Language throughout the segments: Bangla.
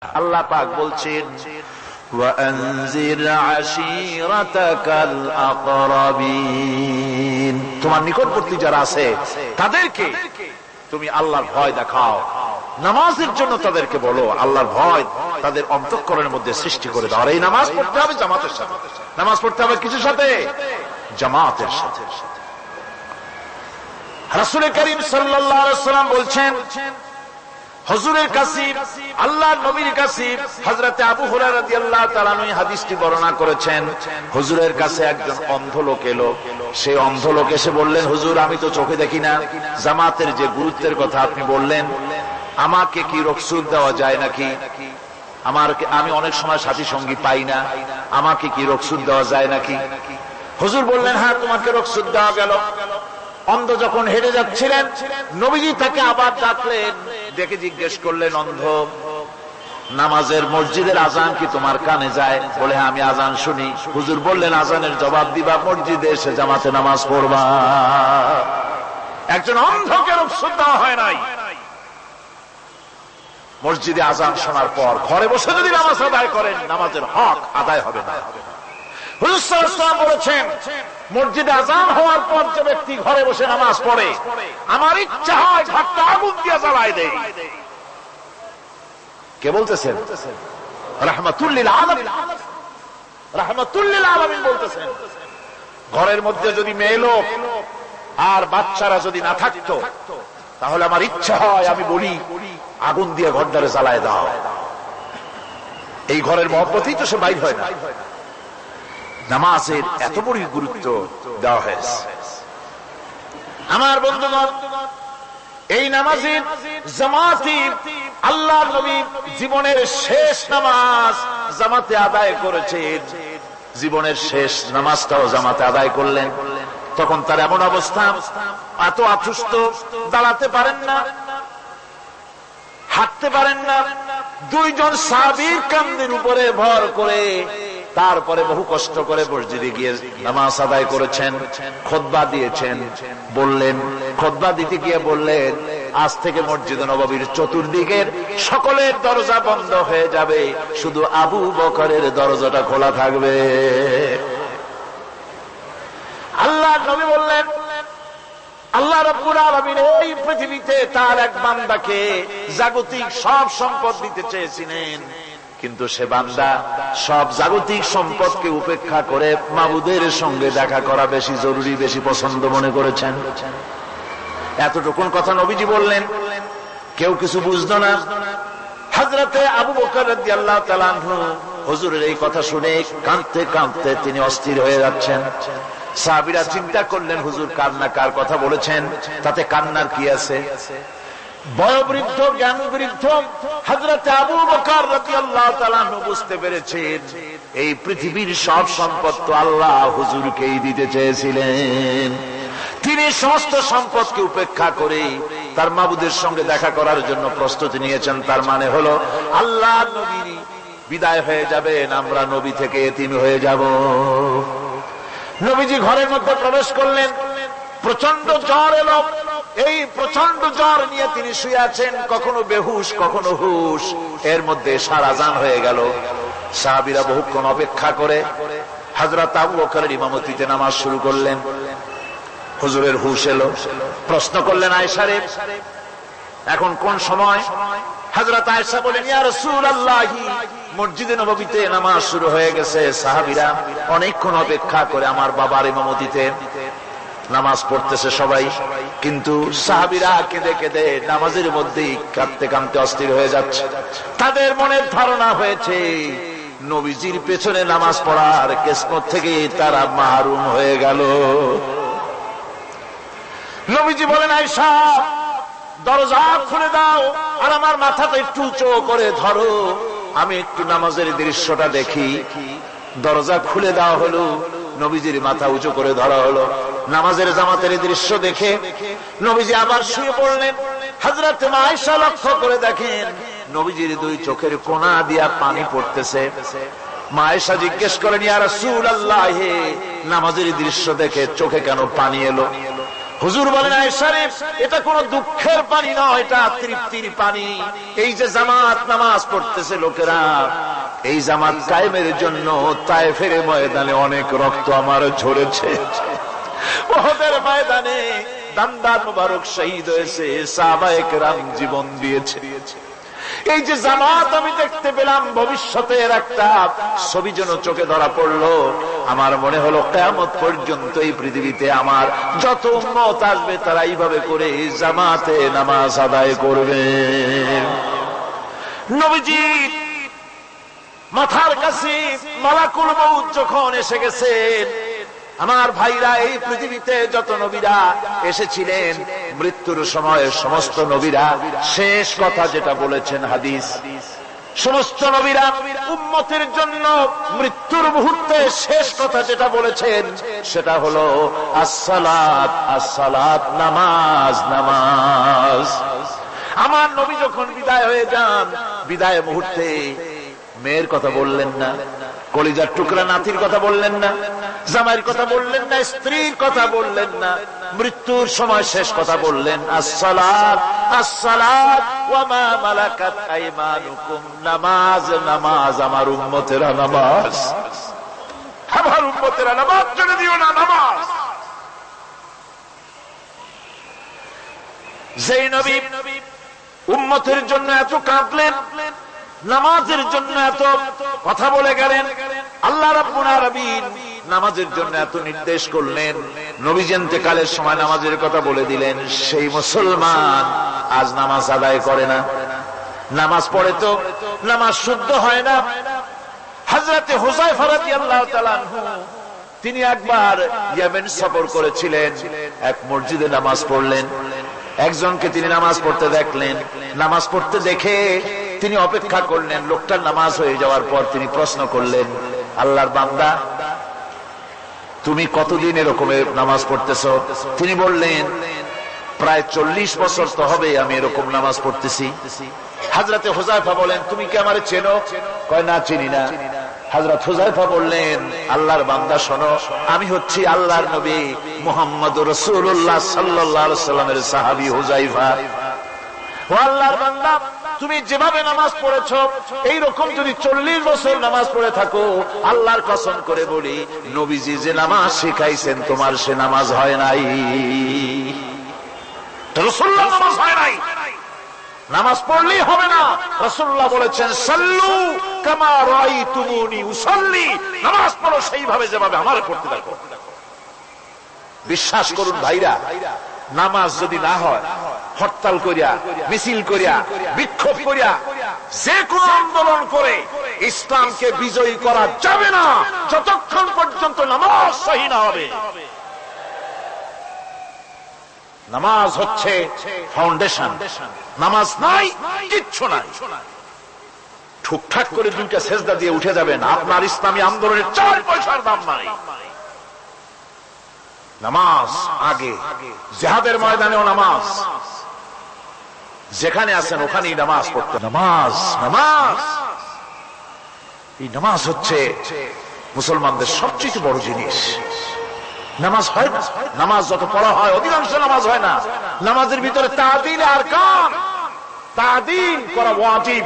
আল্লাহ পাক বলছেন ওয়ানজির আশীরাতাকাল আকরাবিন, তোমার নিকটবর্তী যারা আছে তাদেরকে তুমি আল্লাহর ভয় দেখাও। নামাজের জন্য তাদেরকে বলো আল্লাহর ভয় তাদের অন্তঃকরণের মধ্যে সৃষ্টি করে দাও। আর এই নামাজ পড়তে হবে জামাতের সাথে। নামাজ পড়তে হবে কিসের সাথে? জামাতের সাথে। রাসূল করিম সাল্লাল্লাহু আলাইহি ওয়াসাল্লাম বলছেন, হুজুরের কাছে আল্লাহর নবীর কাছে হযরতে আবু হুরায়রা রাদিয়াল্লাহু তাআলা আনহু হাদিসটি বর্ণনা করেছেন। হুজুরের কাছে একজন অন্ধ লোক এলো। সেই অন্ধ লোক এসে বললেন, হুজুর আমি তো চোখে দেখি না, জামাতের যে গুরুত্বের কথা আপনি বললেন, আমাকে কি রুখসত দেওয়া যায় নাকি? আমি অনেক সময় সাথী সঙ্গী পাই না, আমাকে কি রুখসত দেওয়া যায় নাকি? হুজুর বললেন, হ্যাঁ তোমাকে রুখসত দেওয়া গেল। অন্ধ যখন হেঁটে যাচ্ছিলেন, নবীজি তাকে আবার ডাকলেন, ডেকে জিজ্ঞেস করলেন, অন্ধ নামাজের মসজিদের আজান কি তোমার কানে যায়? বলে হ্যাঁ আমি আজান শুনি। হুজুর বললেন, আজানের জবাব দিবা, মসজিদে এসে জামাতে নামাজ পড়বা। একজন অন্ধকে রুখসত দেওয়া হয় নাই। মসজিদে আজান শোনার পর ঘরে বসে যদি নামাজ আদায় করেন, নামাজের হক আদায় হবে না। হুজুর সাল্লাল্লাহু আলাইহি ওয়াসাল্লাম বলেছেন, মসজিদে আজান হওয়ার পর যে ব্যক্তি ঘরে বসে নামাজ পড়ে, আমার ইচ্ছা হয় ঘরটা আগুন দিয়ে জ্বালায় দেই। কে বলতেছেন? রাহমাতুল লিল আলামিন, রাহমাতুল লিল আলামিন বলতেছেন। ঘরের মধ্যে যদি মেয়ে লোক আর বাচ্চারা যদি না থাকতো, তাহলে আমার ইচ্ছা হয় আমি বলি আগুন দিয়ে ঘরটারে জ্বালায় দাও। এই ঘরের মহব্বতেই তো সে বাইর হয় না। নামাজের এত বড় গুরুত্ব দেওয়া হয়েছে। আমার বন্ধুগণ, এই নামাজের জামাতি আল্লাহর নবী জীবনের শেষ নামাজ জামাতে আদায় করেছেন। জীবনের শেষ নামাজটাও জামাতে আদায় করলেন। তখন তার এমন অবস্থা, এত অসুস্থ, দাঁড়াতে পারেন না, হাঁটতে পারেন না। দুইজন সাহাবীর কাঁধের উপরে ভর করে তারপরে বহু কষ্ট করে মসজিদে গিয়ে নামাজ আদায় করেছেন। খুতবা দিয়েছেন। বললেন, খুতবা দিতে গিয়ে বললেন, আজ থেকে মসজিদ নববীর চতুর্দিকের সকলের দরজা বন্ধ হয়ে যাবে, শুধু আবু বকরের দরজাটা খোলা থাকবে। আল্লাহর নবী বললেন, আল্লাহ রাব্বুল আলামিন এই পৃথিবীতে তার এক বান্দাকে জাগতিক সব সম্পদ দিতে চেয়েছিলেন, কিন্তু সে বান্দা সব জাগতিক সম্পদকে উপেক্ষা করে মাবুদের সঙ্গে দেখা করা বেশি জরুরি, বেশি পছন্দ মনে করেছেন। এতটুকুন কথা নবীজি বললেন, কেউ কিছু বুঝতো না। হযরতে আবু বকর রাদিয়াল্লাহু তাআলা আনহু হুজুরের এই কথা শুনে কাঁদতে কাঁদতে তিনি অস্থির হয়ে যাচ্ছেন। সাহাবীরা চিন্তা করলেন, হুজুর কান্না কার কথা বলেছেন, তাতে কান্নার কি আছে? বয়োবৃদ্ধ, জ্ঞান বৃদ্ধ হযরতে আবু বকর রাদিয়াল্লাহু তাআলা আনহু বুঝতে পেরেছেন, এই পৃথিবীর সব সম্পদ তো আল্লাহ হুজুরকেই দিতে চেয়েছিলেন। তিনি সমস্ত সম্পদকে উপেক্ষা করে তার মাবুদের সঙ্গে দেখা করার জন্য প্রস্তুতি নিয়েছেন। তার মানে হলো আল্লাহ নবী বিদায় হয়ে যাবেন, আমরা নবী থেকে এতিম হয়ে যাব। নবীজি ঘরের মধ্যে প্রবেশ করলেন, প্রচন্ড জ্বর এলো। এই প্রচন্ড জ্বর নিয়ে তিনি শুয়ে আছেন, কখনো বেহুশ কখনো হুশ। এর মধ্যে সারা আজান হয়ে গেল। সাহাবীরা বহুক্ষণ অপেক্ষা করে হযরত আবু বকরের ইমামতিতে নামাজ শুরু করলেন। হুজুরের হুশ এলো, প্রশ্ন করলেন, আয়েশা রে এখন কোন সময়? হযরত আয়েশা বলেন, ইয়া রাসূলুল্লাহ, মসজিদে নববীতে নামাজ শুরু হয়ে গেছে। সাহাবীরা অনেকক্ষণ অপেক্ষা করে আমার বাবার ইমামতিতে নামাজ পড়তেছে সবাই, কিন্তু সাহাবীরা কেঁদে কেঁদে নামাজের মধ্যেই কাঁদতে কাঁদতে অস্থির হয়ে যাচ্ছে। তাদের মনের ধারণা হয়েছে নবীজির পেছনে নামাজ পড়ার কিসমত থেকে তারা মাহরুম হয়ে গেল। নবীজি বলেন, আয়েশা দরজা খুলে দাও আর আমার মাথাটা একটু উঁচু করে ধরো, আমি একটু নামাজের দৃশ্যটা দেখি। দরজা খুলে দেওয়া হলো, নবীজির মাথা উঁচু করে ধরা হলো। নামাজের জামাতের দৃশ্য দেখে নবীজি আবার শুয়ে পড়লেন। হযরত আয়েশা লক্ষ্য করে দেখেন নবীজির দুই চোখের কোণা দিয়া পানি পড়তেছে। মা আয়েশা জিজ্ঞেস করেন, ইয়া রাসূলুল্লাহ, নামাজের দৃশ্য দেখে চোখে কেন পানি এলো? হুজুর বলেন আয়েশা রে, এটা কোনো দুঃখের পানি নয়, এটা তৃপ্তির পানি। এই যে জামাত নামাজ পড়তেছে লোকেরা, এই জামাত কায়েমের জন্য তায়েফের ময়দানে অনেক রক্ত আমার ঝরেছে। উহুদের ময়দানে দান্দার মুবারক শহীদ হয়েছে, সাহাবায়ে কেরাম জীবন দিয়েছে। এই যে জামাত আমি দেখতে পেলাম, ভবিষ্যতের একটা ছবি যেন চোখে ধরা পড়লো। আমার মনে হলো কিয়ামত পর্যন্ত এই পৃথিবীতে আমার যত উম্মত আসবে তারা এইভাবে করে জামাতে নামাজ আদায় করবে। নবীজি মাথার কাছে মালাকুল মউত যখন এসে গেছেন, আমার ভাইরা, এই পৃথিবীতে যত নবীরা এসেছিলেন মৃত্যুর সময় সমস্ত নবীরা শেষ কথা যেটা বলেছেন, হাদিস, সমস্ত নবীরা উম্মতের জন্য মৃত্যুর মুহূর্তে শেষ কথা যেটা বলেছেন সেটা হলো আসসালাত, আসসালাত, নামাজ, নামাজ। আমার নবী যখন বিদায় হয়ে যান, বিদায় মুহূর্তে মেয়ের কথা বললেন না, কলিজার টুকরা নাতির কথা বললেন না, জামাইয়ের কথা বললেন না, স্ত্রীর কথা বললেন না, মৃত্যুর সময় শেষ কথা বললেন আসসালাত, আসসালাত ওয়া মা মালাকাত আইমানুকুম, নামাজ, নামাজ, আমার উম্মতেরা নামাজ, আমার উম্মতেরা নামাজ ছেড়ে দিও না, নামাজ। যেই নবী উম্মতের জন্য এত কাঁদলেন, নামাজের জন্য এত কথা বলে গেলেন, আল্লাহ রাব্বুল আলামিন নামাজের জন্য এত নির্দেশ করলেন, নবীজি ইন্তেকালের সময় নামাজের কথা বলে দিলেন, সেই মুসলমান আজ নামাজ আদায় করে না, নামাজ পড়ে তো নামাজ শুদ্ধ হয় না। হযরতে হুযায়ফা রাদিয়াল্লাহু তাআলা আনহু, তিনি একবার ইয়েমেন সফর করেছিলেন, এক মসজিদে নামাজ পড়লেন, একজনকে তিনি নামাজ পড়তে দেখলেন, নামাজ পড়তে দেখে তিনি অপেক্ষা করলেন, লোকটার নামাজ হয়ে যাওয়ার পর তিনি প্রশ্ন করলেন, আল্লাহর বান্দা, তুমি কতদিন এরকমের নামাজ পড়তেছো? তিনি বললেন, প্রায় 40 বছর তো হবে আমি এরকম নামাজ পড়তেছি। হযরতে হুযায়ফা বলেন, তুমি কি আমারে চেনো? কয়, না, চিনি না। হযরত হুযায়ফা বললেন, আল্লাহর বান্দা শোনো, আমি হচ্ছি আল্লাহর নবী মুহাম্মদুর রাসূলুল্লাহ সাল্লাল্লাহু আলাইহি ওয়াসাল্লামের সাহাবী হুযায়ফা। ও আল্লাহর বান্দা, তুমি যেভাবে নামাজ পড়েছো এইরকম যদি 40 বছর নামাজ পড়ে থাকো, আল্লাহর কসম করে বলি, নবীজি যে নামাজ শিখাইছেন তোমার সে নামাজ হয় নাই, রাসূলুল্লাহ নামাজ হয় নাই, নামাজ পড়লেই হবে না। রাসূলুল্লাহ বলেছেন, সাল্লু কামা রাআইতুমুনি উসাল্লি, নামাজ পড়ো সেইভাবে যেভাবে আমারে পড়তে দেখো। বিশ্বাস করুন ভাইরা, নামাজ যদি না হয়, হরতাল করিয়া, মিছিল করিয়া, বিক্ষোভ করিয়া, যে কোনো আন্দোলন করে ইসলামকে বিজয়ী করা যাবে না যতক্ষণ পর্যন্ত নামাজ সহি না হবে। নামাজ হচ্ছে ফাউন্ডেশন, নামাজ নাই কিচ্ছু নাই। ঠুকঠাক করে 2টা সেজদা দিয়ে উঠে যাবেন, আপনার ইসলামী আন্দোলনের 4 পয়সার দাম নাই। নামাজ আগে, জিহাদের ময়দানেও নামাজ, যেখানে আছেন ওখানেই নামাজ পড়তে। নামাজ, নামাজ, এই নামাজ হচ্ছে মুসলমানদের সবচেয়ে বড় জিনিস। নামাজ হয় না, নামাজ যত পড়া হয় অধিকাংশ নামাজ হয় না। নামাজের ভিতরে তা'দিল আর কাম, তা'দিল করা ওয়াজিব।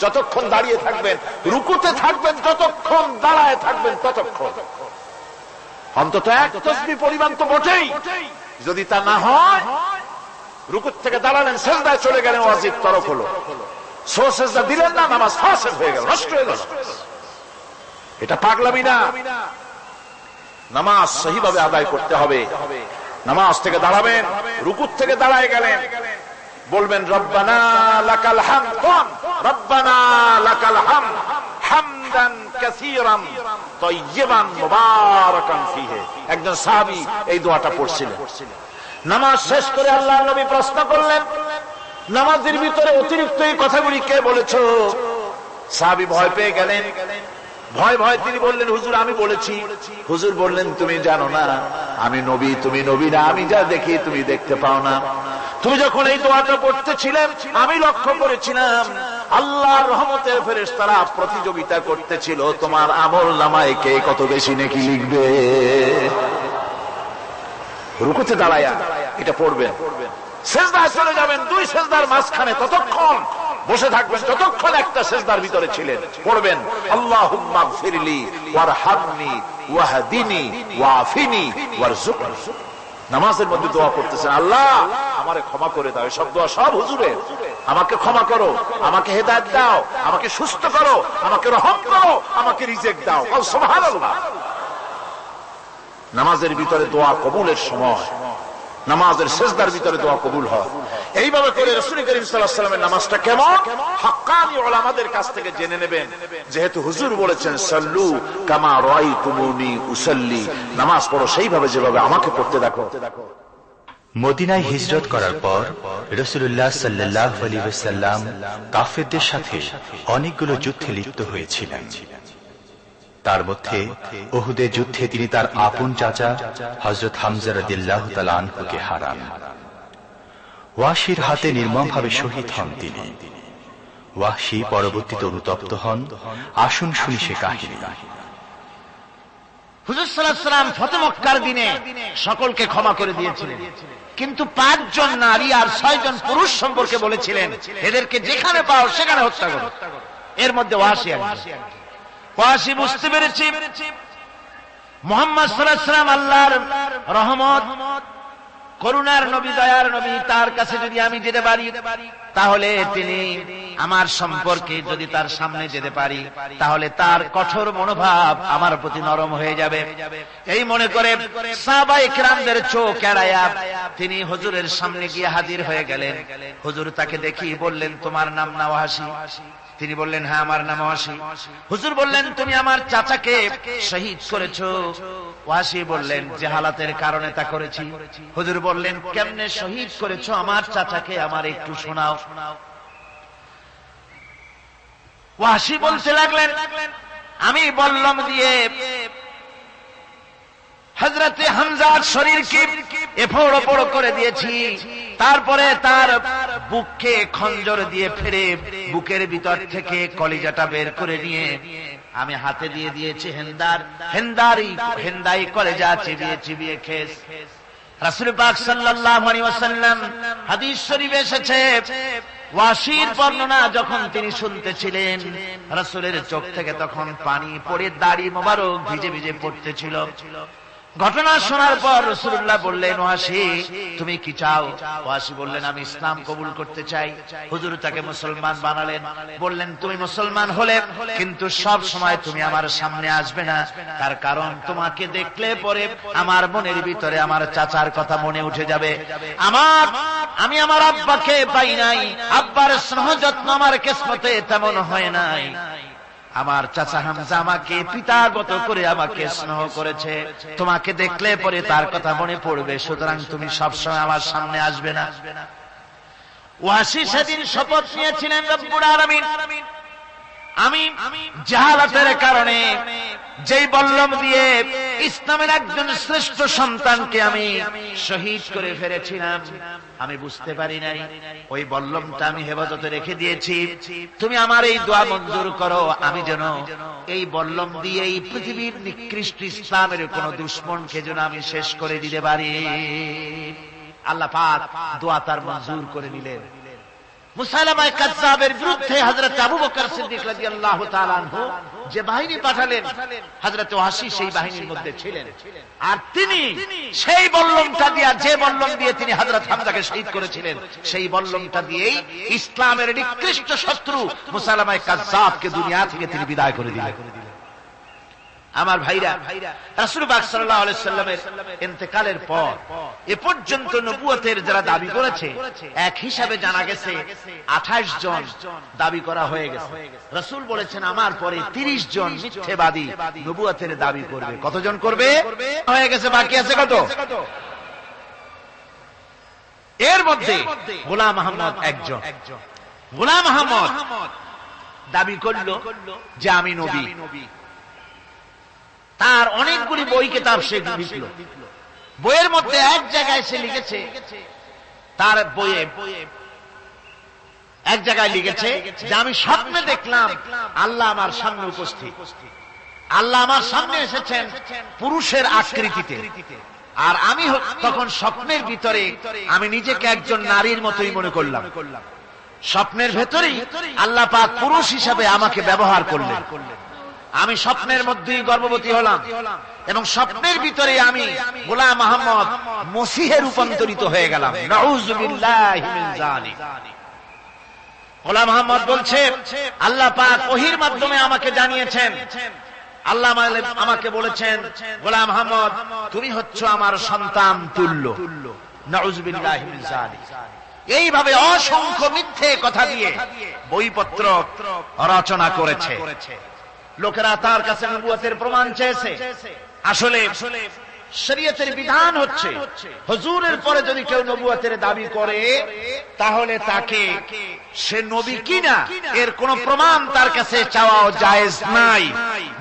যতক্ষণ দাঁড়িয়ে থাকবেন, রুকুতে থাকবেন, যতক্ষণ দাঁড়ায় থাকবেন ততক্ষণ অন্তত এক তাসবিহ পরিমাণ তো বটেই। যদি তা না হয়, রুকুত থেকে দাঁড়ালেন, সেজদায় চলে গেলেন, ওয়াজিব তরক হলো, সো সেজদা দিলেন না, নামাজ ফাসিদ হয়ে গেল, নষ্ট হয়ে গেল। এটা পাগলামি না, নামাজ সহিভাবে আদায় করতে হবে। নামাজ থেকে দাঁড়াবেন, রুকুত থেকে দাঁড়ায় গেলেন, বলবেন রব্বানা লাকাল হামদ, রব্বানা লাকাল হামদ হামদান কাসীরান তাইয়্যিবান মুবারাকান ফীহি। একজন সাহাবী এই দোয়াটা পড়ছিলেন। নামাজ শেষ করে আল্লাহর নবী প্রশ্ন করলেন, নামাজের ভিতরে অতিরিক্ত এই কথাগুলি কে বলেছো? সাহাবী ভয় পেয়ে গেলেন, ভয় ভয় তিনি বললেন, হুজুর আমি বলেছি। হুজুর বললেন, তুমি জানো না আমি নবী, তুমি নবী না, আমি যা দেখি তুমি দেখতে পাও না। তুমি যখন এই দোয়াটা পড়তেছিলে আমি লক্ষ্য করেছিলাম আল্লাহর রহমতের ফেরেশতারা প্রতিযোগিতা করতেছিল তোমার আমল নামায় কে কত বেশি নেকি লিখবে। রুকুতে দাঁড়ায়া এটা পড়বেন। সেজদায় চলে যাবেন, দুই সেজদার মাঝখানে ততক্ষণ বসে থাকবেন যতক্ষণ একটা সেজদার ভিতরে ছিলেন। পড়বেন আল্লাহুম্মা গফিরলি ওয়ারহামনি ওয়াহদিনি ওয়াআফিনি ওয়ারযুকনি। নামাজের মধ্যে দোয়া করতেছেন, আল্লাহ আমারে ক্ষমা করে দাও। এসব দোয়া সব হুজুরের। আমাকে ক্ষমা করো, আমাকে হেদায়েত দাও, আমাকে সুস্থ করো, আমাকে রহম করো, আমাকে রিজিক দাও। সুবহানাল্লাহ। নামাজের ভিতরে দোয়া কবুলের সময়, নামাজের সেজদার ভিতরে দোয়া কবুল হয়। এইভাবে করে রাসূল করিম সাল্লাল্লাহু আলাইহি ওয়াসাল্লামের নামাজটা কেমন হাক্কানি উলামাদের কাছ থেকে জেনে নেবেন। যেহেতু হুজুর বলেছেন সাল্লু কামা রাআইতুমুনি উসাল্লি, নামাজ পড়ো সেইভাবে যেভাবে আমাকে পড়তে দেখো। মদিনায় হিজরত করার পর রাসূলুল্লাহ সাল্লাল্লাহু আলাইহি ওয়াসাল্লাম কাফেরদের সাথে অনেকগুলো যুদ্ধে লিপ্ত হয়েছিলেন। তার মধ্যে উহুদের যুদ্ধে তিনি তার আপন চাচা হযরত হামজা রাদিয়াল্লাহু তাআলা আনহুকে হারান। ওয়াহশীর হাতে নির্মমভাবে শহীদ হন তিনি। ওয়াহশী পরবর্তীতে অনুতপ্ত হন। আসুন শুনি সে কাহিনী। হুজুর সাল্লাল্লাহু আলাইহি ওয়াসাল্লাম ফতহ মক্কার দিনে সকলকে ক্ষমা করে দিয়েছিলেন, কিন্তু 5 জন নারী আর 6 জন পুরুষ সম্পর্কে বলেছিলেন এদেরকে যেখানে পাও সেখানে হত্যা করো। এর মধ্যে ওয়াহশী একজন। ওয়াহশী বুঝতে পেরেছি মুহাম্মদ সাল্লাল্লাহু আলাইহি ওয়াসাল্লাম আল্লাহর রহমত, করুণার নবী, দয়ার নবী, তার কাছে যদি আমি যেতে পারি তাহলে তিনি আমার সম্পর্কে যদি তার সামনে যেতে পারি তাহলে তার কঠোর মনোভাব আমার প্রতি নরম হয়ে যাবে। এই মনে করে সাহাবায়ে কেরামদের চোখ এড়ায়া তিনি হুজুরের সামনে গিয়ে হাজির হয়ে গেলেন। হুজুর তাকে দেখি বললেন, তোমার নাম না ওয়াহশী? তিনি বললেন, হ্যাঁ আমার নাম ওয়াহশী। হুজুর বললেন, তুমি আমার চাচাকে শহীদ করেছো? ওয়াহশী বললেন, জাহালাতের কারণে তা করেছি। হুজুর বললেন, কেমনে শহীদ করেছো আমার চাচাকে, আমার একটু শোনাও। ওয়াহশী বলতে লাগলেন, আমি বল্লম দিয়ে হযরতে হামজার শরীরকে এফোড় ওপড় করে দিয়েছি, তারপরে তার বুককে খঞ্জর দিয়ে ফেরে বুকের ভিতর থেকে কলিজাটা বের করে নিয়ে আমি হাতে দিয়ে দিয়েছি হেন্দাই কলিজা চিবিয়ে চিবিয়ে খেস। রাসূল পাক সাল্লাল্লাহু আলাইহি ওয়াসাল্লাম হাদিস শরীফে এসেছে, ওয়াহশীর বর্ণনা যখন তিনি শুনতেছিলেন রাসূলের চোখ থেকে তখন পানি পড়ে দাড়ি মোবারক ভিজে ভিজে পড়তেছিল। ঘটনা শোনার পর রাসূলুল্লাহ বললেন, ওয়াহশী তুমি কি চাও? ওয়াহশী বললেন, আমি ইসলাম কবুল করতে চাই। হুজুর তাকে মুসলমান বানালেন। বললেন, তুমি মুসলমান হলে কিন্তু সব সময় তুমি আমার সামনে আসবে না, তার কারণ তোমাকে দেখলে পরে আমার মনের ভিতরে আমার চাচার কথা মনে উঠে যাবে। আমি আমার আব্বাকে পাই নাই, আব্বার স্নেহ যত্ন আমার কিসমতে তেমন হয় নাই। আমার চাচা হামজা আমাকে পিতার মতো করে আমাকে স্নেহ করেছে, তোমাকে দেখলে পরে তার কথা মনে পড়বে, সুতরাং তুমি সবসময় আমার সামনে আসবে না। ওয়াহশী সেদিন শপথ নিয়েছিলেন, রব্বুল আলামিন আমি জাহালাতের কারণে যেই বল্লম দিয়ে ইসলামের একজন শ্রেষ্ঠ সন্তানকে আমি শহীদ করে ফেলেছিলাম, আমি বুঝতে পারি নাই, ওই বল্লমটা আমি হেফাজতে রেখে দিয়েছি। তুমি আমার এই দোয়া মঞ্জুর করো, আমি যেন এই বল্লম দিয়ে এই পৃথিবীর নিকৃষ্ট ইসলামের কোন দুশমনকে যেন আমি শেষ করে দিতে পারি। আল্লাহ পাক দোয়া তার মঞ্জুর করে নিলেন। মুসাইলামা কাযযাবের বিরুদ্ধে হযরত আবু বকর সিদ্দিক রাদিয়াল্লাহু তাআলা আনহু যে বাহিনী পাঠালেন, হযরত ওয়াহশী সেই বাহিনীর মধ্যে ছিলেন। আর তিনি সেই বল্লমটা দিয়ে, যে বল্লম দিয়ে তিনি হযরত হামজাকে শহীদ করেছিলেন, সেই বল্লমটা দিয়েই ইসলামের নিকৃষ্ট শত্রু মুসাইলামা কাযযাবকে দুনিয়া থেকে তিনি বিদায় করে দিলেন। আমার ভাইরা, রাসূল পাক সাল্লাল্লাহু আলাইহি ওয়াসাল্লামের ইন্তেকালের পর এ পর্যন্ত নবুয়তের যারা দাবি করেছে এক হিসাবে জানা গেছে 28 জন দাবি করা হয়ে গেছে। রাসূল বলেছেন আমার পরে 30 জন মিথ্যাবাদী নবুয়তের দাবি করবে। কতজন করবে? হয়ে গেছে, বাকি আছে কত? এর মধ্যে গোলাম আহমদ একজন। গোলাম আহমদ দাবি করল যে আমি নবী। তার অনেকগুলি বই কিতাব সে লিখল। বইয়ের মধ্যে এক জায়গায় সে লিখেছে, তার বইয়ে এক জায়গায় লিখেছে যে আমি স্বপ্নে দেখলাম আল্লাহ আমার সামনে উপস্থিত। আল্লাহ আমার সামনে এসেছেন পুরুষের আকৃতিতে, আর আমি তখন স্বপ্নের ভিতরে আমি নিজেকে একজন নারীর মতোই মনে করলাম। স্বপ্নের ভেতরেই আল্লাহ পাক পুরুষ হিসাবে আমাকে ব্যবহার করলেন। আমি স্বপ্নের মধ্যেই গর্ভবতী হলাম এবং স্বপ্নের ভিতরে আমি গোলাম মোহাম্মদ মসিহে রূপান্তরিত হয়ে গেলাম। নাউযুবিল্লাহি মিন যালিক। গোলাম মোহাম্মদ বলছে আল্লাহ পাক ওহীর মাধ্যমে আমাকে জানিয়েছেন, আল্লাহ আমাকে বলেছেন, গোলাম মোহাম্মদ তুমি হচ্ছ আমার সন্তান তুল্য। নাউযুবিল্লাহি মিন যালিক। এইভাবে অসংখ্য মিথ্যে কথা দিয়ে বইপত্র রচনা করেছে। লোকেরা তার কাছে নবুয়তের প্রমাণ চেয়েছে। আসলে শরীয়তের বিধান হচ্ছে হুজুরের পরে যদি কেউ নবুয়তের দাবি করে তাহলে তাকে সে নবী কিনা এর কোন প্রমাণ তার কাছে চাওয়া জায়েজ নাই।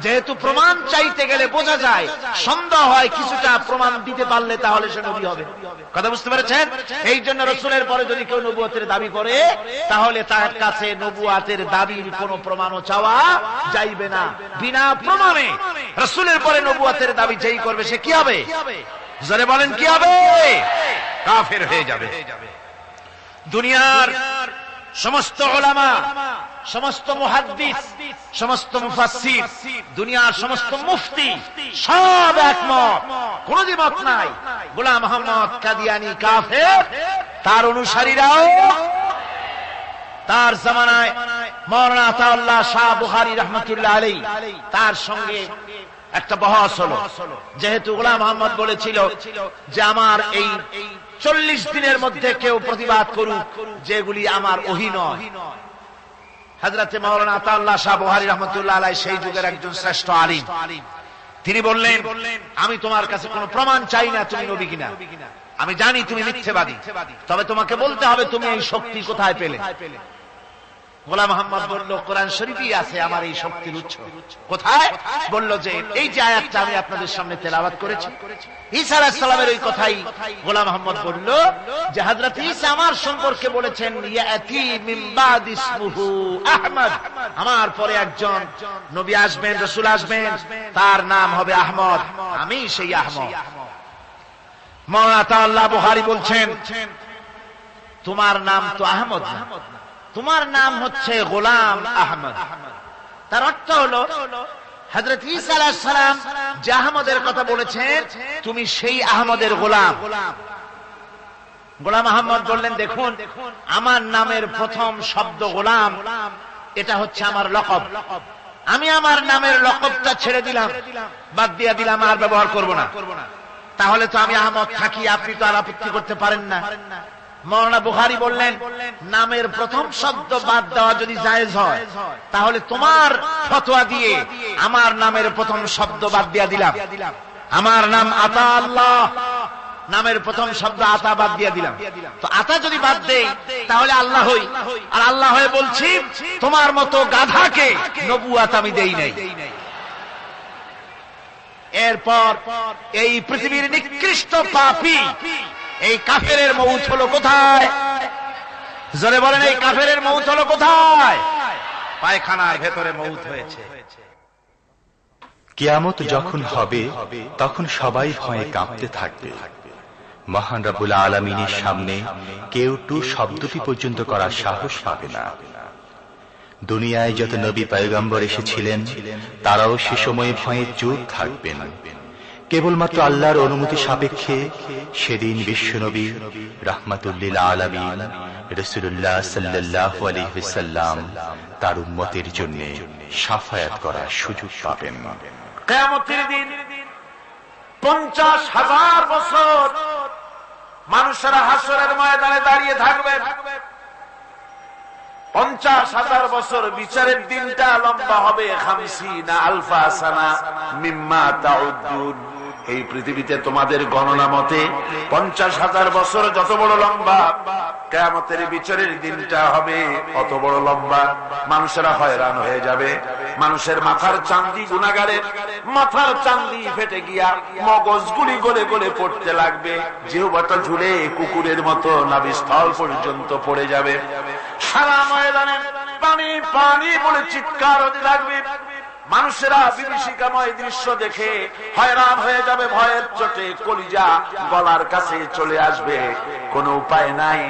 যেহেতু প্রমাণ চাইতে গেলে বোঝা যায়, সন্দেহ হয় কিছুটা প্রমাণ দিতে পারলে তাহলে সে নবী হবে। কথা বুঝতে পেরেছেন? এই জন্য রাসূলের পরে যদি কেউ নবুয়তের দাবি করে তাহলে তার কাছে নবুয়তের দাবির কোন প্রমাণও চাওয়া যাইবে না। বিনা প্রমাণে রাসূলের পরে নবুয়তের দাবি যেই করবে সে কি হবে? জোরে বলেন কি হবে? কাফের হয়ে যাবে। দুনিয়ার সমস্ত উলামা, সমস্ত মুহাদ্দিস, সমস্ত মুফাসসির, দুনিয়ার সমস্ত মুফতি সব একমত, কোন দ্বিমত নাই। গোলাম মোহাম্মদ কাদিয়ানী কাফের, তার অনুসারীরাও। তার জামানায় মাওলানা আতাউল্লাহ শাহ বুখারী রাহমাতুল্লাহ আলাইহি তার সঙ্গে একটা বহস হলো। যেহেতু গোলাম মোহাম্মদ বলেছিল যে আমার এই 40 দিনের মধ্যে কেউ প্রতিবাদ করুক যেগুলি আমার ওহী নয়। হযরতে মাওলানা আতাউল্লাহ শাহ বুখারী রাহমাতুল্লাহ আলাইহি সেই যুগের একজন শ্রেষ্ঠ আলিম, তিনি বললেন আমি তোমার কাছে কোনো প্রমাণ চাই না তুমি নবী কিনা। আমি জানি তুমি মিথ্যাবাদী, তবে তোমাকে বলতে হবে তুমি এই শক্তি কোথায় পেলে। গোলাম মোহাম্মদ বলল কোরআন শরীফেই আছে আমার এই শক্তির উৎস। কোথায়? বলল যে এই যে আয়াতটা আমি আপনাদের সামনে তেলাওয়াত করেছি, ঈসা আলাইহিস সালামের ওই কথাই গোলাম মোহাম্মদ বলল যে হযরত ঈসা আমার সম্পর্কে বলেছেন ইয়াতি মিন বাদ ইসমুহু আহমদ, আমার পরে একজন নবী আসবেন, রাসূল আসবেন, তার নাম হবে আহমদ, আমি সেই আহমদ। মাওলানা আতাউল্লাহ বুখারী বলছেন তোমার নাম তো আহমদ না, তোমার নাম হচ্ছে গোলাম আহমদ। তার অর্থ হলো হযরত ঈসা আলাইহিস সালাম যে আহমদের কথা বলেছেন তুমি সেই আহমদের গোলাম। গোলাম আহমদ বললেন দেখুন আমার নামের প্রথম শব্দ গোলাম, এটা হচ্ছে আমার লকব। আমি আমার নামের লকবটা ছেড়ে দিলাম, বাদ দিয়ে দিলাম, আর ব্যবহার করব না। তাহলে তো আমি আহমদ থাকি, আপনি তো আর আপত্তি করতে পারেন না। মাওলানা বুখারী বললেন নামের প্রথম শব্দ বাদ দেওয়া যদি জায়েজ হয় তাহলে তোমার ফতোয়া দিয়ে আমার নামের প্রথম শব্দ বাদ দিয়ে দিলাম। আমার নাম আতা আল্লাহ, নামের প্রথম শব্দ আতা বাদ দিয়ে দিলাম। তো আতা যদি বাদ দেই তাহলে আল্লাহ হই, আর আল্লাহ হয়ে বলছি তোমার মতো গাধাকে নবুয়ত আমি দেই নাই। এরপর এই পৃথিবীর নিকৃষ্ট পাপী এই কাফেরের মউত হলো কোথায়? জোরে বলেন এই কাফেরের মউত হলো কোথায়? পায়খানার ভেতরে মউত হয়েছে। কিয়ামত যখন হবে তখন সবাই ভয়ে কাঁপতে থাকবে। মহান রব্বুল আলামিনের সামনে কেউ টু শব্দটি পর্যন্ত করার সাহস পাবে না। দুনিয়ায় যত নবী পয়গম্বর এসেছিলেন তারাও সে সময় ভয়ে চুপ থাকবেন। কেবলমাত্র আল্লাহর অনুমতি সাপেক্ষে সেদিন বিশ্বনবী রাহমাতুল লিল আলামিন রাসূলুল্লাহ সাল্লাল্লাহু আলাইহি ওয়াসাল্লাম তার উম্মতের জন্য শাফায়াত করার সুযোগ পাবেন। কিয়ামতের দিন 50,000 বছর মানুষেরা হাসরের ময়দানে দাঁড়িয়ে থাকবে। 50,000 বছর বিচারের দিনটা লম্বা হবে 50 আলফা সানা মিম্মা তাউদ্দুন। এই পৃথিবীতে তোমাদের গণনা মতে 50,000 বছর যত বড় লম্বা, কিয়ামতের বিচারের দিনটা হবে অত বড় লম্বা। মানুষেরা হয়রান হয়ে যাবে। মানুষের মাথার চাঁদি, গুনাহগারের মাথার চাঁদি ফেটে গিয়া মগজগুলি গলে গলে পড়তে লাগবে। জিহ্বাটা ঝুলে কুকুরের মতো নাভিস্থল পর্যন্ত পড়ে যাবে। সারা ময়দানে পানি পানি বলে চিৎকার হতে লাগবে। মানুষেরা বিভীষিকাময় দৃশ্য দেখে হয়রান হয়ে যাবে, ভয়ের চোটে কলিজা গলার কাছে চলে আসবে, কোনো উপায় নাই।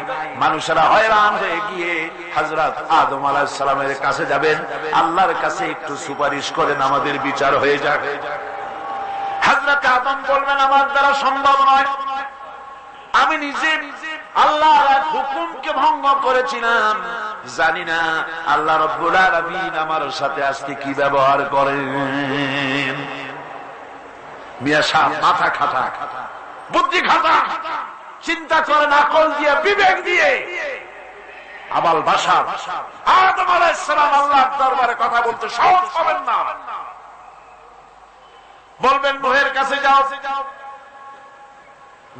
মানুষেরা হয়রান হয়ে গিয়ে হযরত আদম আলাইহিস সালামের কাছে যাবেন, আল্লাহর কাছে একটু সুপারিশ করেন আমাদের বিচার হয়ে যাক। হযরত আদম বলবেন আমার দ্বারা সম্ভব নয়, আমি নিজে আল্লাহর এক হুকুমকে ভঙ্গ করেছিলাম, জানি না আল্লাহ রাব্বুল আলামিন আমার সাথে আজকে কি ব্যবহার করেন। মিয়া সাহেব মাথা খাটা, বুদ্ধি খাটা, চিন্তা করেন আকল দিয়ে, বিবেক দিয়ে। আবাল বাশার আদম আলাইহিস সালাম আল্লাহর দরবারে কথা বলতে সাহস পাবেন না। বলবেন নূহের কাছে যাও,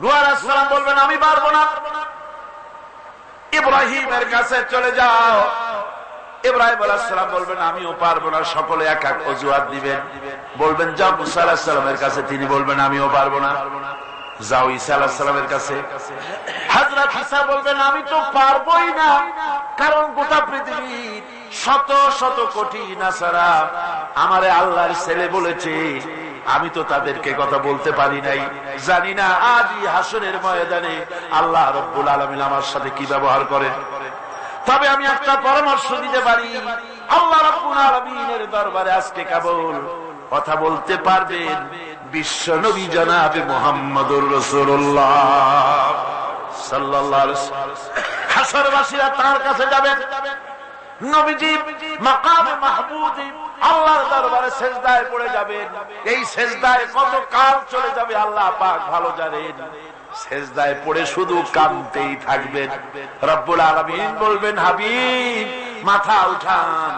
নূহ আলাইহিস সালাম বলবেন আমি পারবো না। ইব্রাহিমের কাছে চলে যাও, ইব্রাহিম আলাইহিস সালাম বলবেন আমিও পারবো না। সকলে এক এক অজুহাত দিবেন। বলবেন যাও মুসা আলাইহিস সালামের কাছে, তিনি বলবেন আমিও পারবো না। যাও ঈসা আলাইহিস সালামের কাছে, হযরত ঈসা বলবেন আমি তো পারবোই না, কারণ গোটা পৃথিবীর শত শত কোটি নাসারা আমারে আল্লাহর ছেলে বলেছে, আমি তো তাদেরকে কথা বলতে পারি নাই, জানি না আদি হাসরের ময়দানে আল্লাহ রাব্বুল আলামিন আমার সাথে কি ব্যবহার করেন। তবে আমি একটা পরামর্শ দিতে পারি, আল্লাহ রাব্বুল আলামিনের দরবারে আজকে কেবল কথা বলতে পারবেন বিশ্ব নবী জনাবে মুহাম্মদুর রাসূলুল্লাহ সাল্লাল্লাহু আলাইহি ওয়াসাল্লাম। হাসরবাসীরা তার কাছে যাবে, নবীজি মাকামে মাহমুদে আল্লাহর দরবারে সেজদায় পড়ে যাবেন। এই সেজদায় কত কাল চলে যাবে আল্লাহ পাক ভালো জানেন। সেজদায় পড়ে শুধু কাঁদতেই থাকবেন। রব্বুল আলামিন বলবেন হাবিব মাথা উঠান,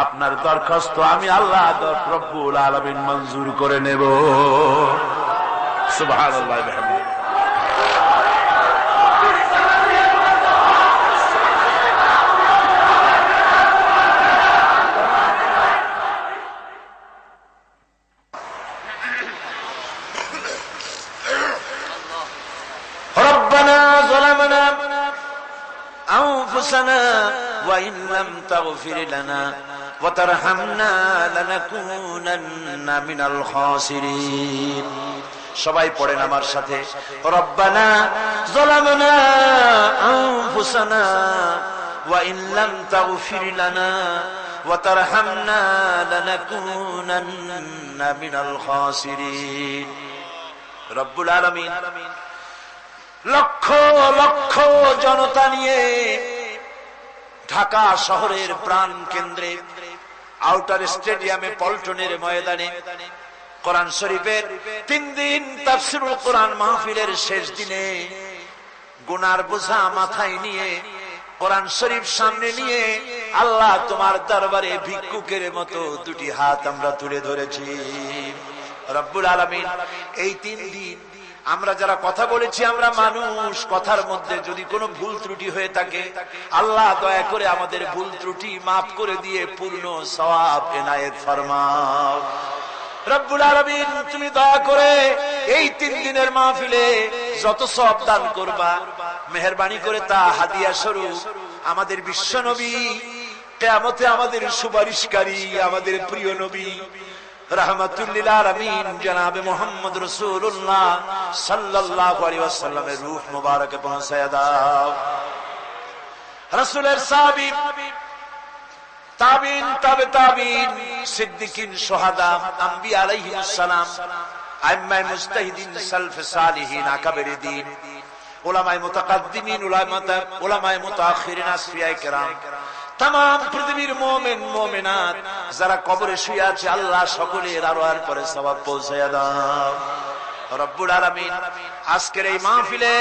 আপনার দরখাস্ত আমি আল্লাহ রব্বুল আলামিন মঞ্জুর করে নেব। সুবহানাল্লাহ ওয়া বিহামদিহি। وإن لم تغفر لنا وترحمنا لنكونن من الخاسرين। সবাই পড়েন আমার সাথে, রব্বানা যালামনা আনফুসানা ওয়া ইন লাম তাগফির লানা ওয়া তারহামনা লানাকুনান্না মিনাল খাসিরিন। রব্বুল আলামিন লক্ষ লক্ষ জনতা নিয়ে ঢাকা শহরের প্রাণ কেন্দ্রে আউটার স্টেডিয়ামে পল্টনের ময়দানে কোরআন শরীফের 3 দিন তাফসীরুল কোরআন মাহফিলের শেষ দিনে গুনার বোঝা মাথায় নিয়ে কোরআন শরীফ সামনে নিয়ে আল্লাহ তোমার দরবারে ভিক্ষুকের মতো দুটি হাত আমরা তুলে ধরেছি। রব্বুল আলামিন এই 3 দিন আমরা যারা কথা বলেছি, আমরা মানুষ, কথার মধ্যে যদি কোনো ভুল ত্রুটি হয়ে থাকে আল্লাহ দয়া করে আমাদের ভুল ত্রুটি মাফ করে দিয়ে পূর্ণ সওয়াব এনায়েত ফরমাও। রব্বুল আলামিন তুমি দয়া করে এই 3 দিনের মাহফিলে যত সওয়াব দান করবা মেহেরবানি করে তা হাদিয়া স্বরূপ আমাদের বিশ্বনবী, কিয়ামতে আমাদের সুপারিশকারী, আমাদের প্রিয় নবী রাহমাতুল লিল আলামিন জনাবে মুহাম্মদ রাসূলুল্লাহ সাল্লাল্লাহু আলাইহি ওয়াসাল্লামের রূহ মুবারকে পৌঁছায়া দাও। রাসূলের সাহাবী, তাবিন, তাবে তাবিন, সিদ্দিকিন, শুহাদা, আম্বিয়া আলাইহিস সালাম, আইম্মায়ে মুজতাহিদিন, সালফে সালিহিন, আকাবেরে দ্বীন, উলামায়ে মুতাকাদ্দিমিন, উলামায়ে মুতাআখিরিন, আসফিয়ায়ে কেরাম, तमाम পৃথিবীর মুমিন মুমিনাত যারা কবরে শুয়ে আছে আল্লাহ সকলের আরওয়ার পরে সওয়াব পৌঁছায়া দাও। রব্বুল আলামিন আজকের এই মাহফিলে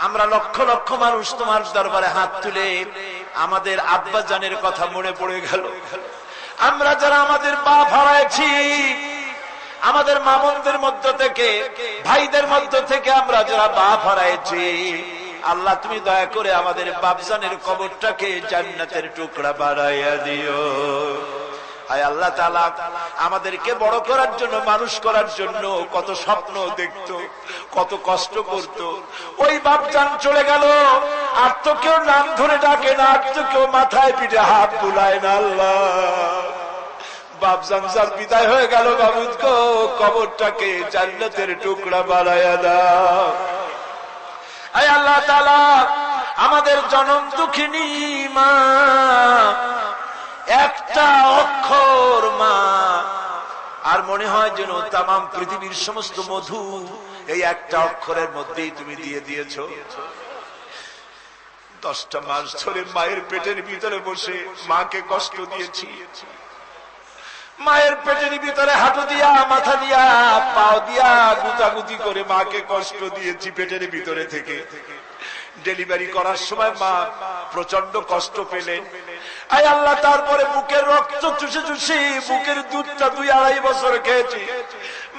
আমরা লক্ষ লক্ষ মানুষ তোমার দরবারে হাত তুলে আমাদের আব্বা জানের কথা মনে পড়ে গেল। আমরা যারা আমাদের বাপ হারাইছি, আমাদের মামুনদের মধ্য থেকে, ভাইদের মধ্য থেকে আমরা যারা বাপ হারাইছি, আল্লাহ তুমি দয়া করে আমাদের বাপজানের কবরটাকে জান্নাতের টুকরা বানাইয়া দিও। হায় আল্লাহ তাআলা আমাদেরকে বড় করার জন্য, মানুষ করার জন্য কত স্বপ্ন দেখতো, কত কষ্ট করত। ওই বাপজান চলে গেল, আর তো কেউ নাম ধরে ডাকে না, আর তো কেউ মাথায় পিঠে হাত বুলায় না। আল্লাহ বাপজান যার বিদায় হয়ে গেল, বাবুদ গো কবরটাকে জান্নাতের টুকরা বানায়া দাও। আয় আল্লাহ তাআলা, আমাদের জনম দুঃখিনী মা, একটা অক্ষর মা, আর মনে হয় যেন তামাম পৃথিবীর সমস্ত মধু এই একটা অক্ষরের মধ্যেই তুমি দিয়ে দিয়েছো। 10টা মাস ধরে মায়ের পেটের ভিতরে বসে মাকে কষ্ট দিয়েছি। মায়ের পেটের ভিতরে হাঁটু দিয়া, মাথা দিয়া, পাও দিয়া গুতাগুতি করে মাকে কষ্ট দিয়েছি পেটের ভিতরে থেকে। ডেলিভারি করার সময় মা প্রচন্ড কষ্ট পেলেন। আয় আল্লাহ, তারপরে বুকের রক্ত চুষে চুষে বুকের দুধটা 2-2.5 বছর খেয়েছি।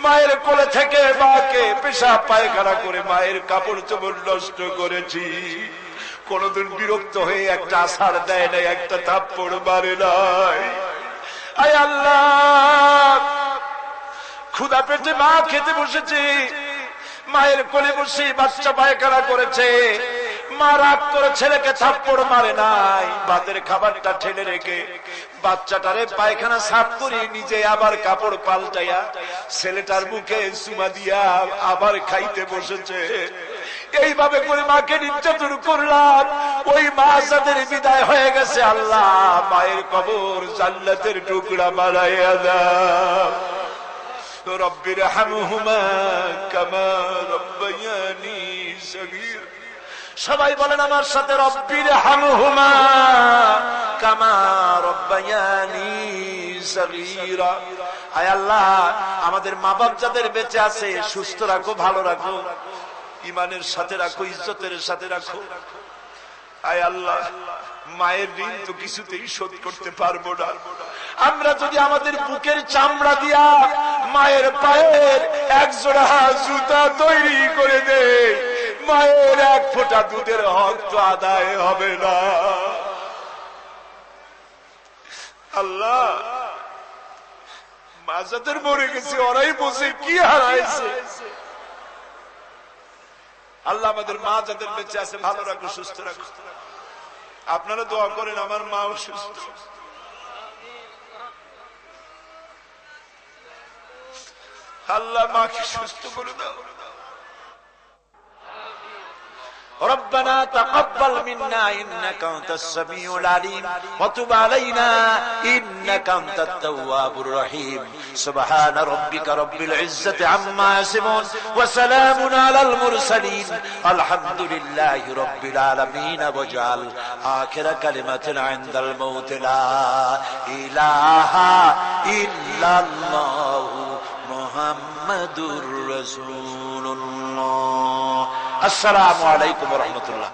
মায়ের কোলে থেকে মাকে পেশাব পায়খানা করে মায়ের কাপড় চোপড় নষ্ট করেছি। কোনদিন বিরক্ত হয়ে একটা আছাড় দেয় নাই, একটা থাপ্পড় মারে নাই। আয় আল্লাহ, ক্ষুধা পেটে মা খেতে বসেছে, মায়ের কোলে বসে বাচ্চা পায়খানা করেছে। মা রাগ করে ছেলেকে থাপ্পড় মারে নাই, ভাতের খাবারটা ঠেলে রেখে বাচ্চাটারে পায়খানা সাফ করে নিজে আবার কাপড় পাল্টাইয়া ছেলেটার মুখে চুমা দিয়া আবার খাইতে বসেছে। এইভাবে করে মাকে নির্যাতন করলাম। ওই মা যাদের বিদায় হয়ে গেছে, আল্লাহ মায়ের কবর জান্নাতের টুকরা বানাইয়া দাও। রব্বির হামহুমা কামা রব্বায়ানি সগীর। সবাই বলেন আমার সাথে, রব্বির হামহুমা কামা রব্বায়ানি সগীরা। আয় আল্লাহ, আমাদের মা বাপ যাদের বেঁচে আছে সুস্থ রাখো, ভালো রাখো, ইমানের সাথে রাখো, ইজ্জতের সাথে রাখো। আয় আল্লাহ, মায়ের ঋণ তো কিছুতেই শোধ করতে পারবো না। আমরা যদি আমাদের বুকের চামড়া দিয়া মায়ের পায়ের 1 জোড়া জুতা তৈরি করে দেই, মায়ের 1 ফোঁটা দুধের হক তো আদায় হবে না। আল্লাহ, মা যাদের মরে গেছে ওরাই বসে কি হারাইছে। আল্লাহ আমাদের মা যাদের বেঁচে আছে ভালো রাখো, সুস্থ রাখো। আপনারা দোয়া করেন আমার মাও সুস্থ। আল্লাহ মাকে সুস্থ করে দাও। ربنا تقبل منا إنك أنت السميع العليم وتب علينا إنك أنت التواب الرحيم سبحان ربك رب العزة عما يصفون وسلام على المرسلين الحمد لله رب العالمين واجعل آخر كلمة عند الموت لا إله إلا الله محمد رسول الله। আসসালামু আলাইকুম ওয়া রাহমাতুল্লাহ।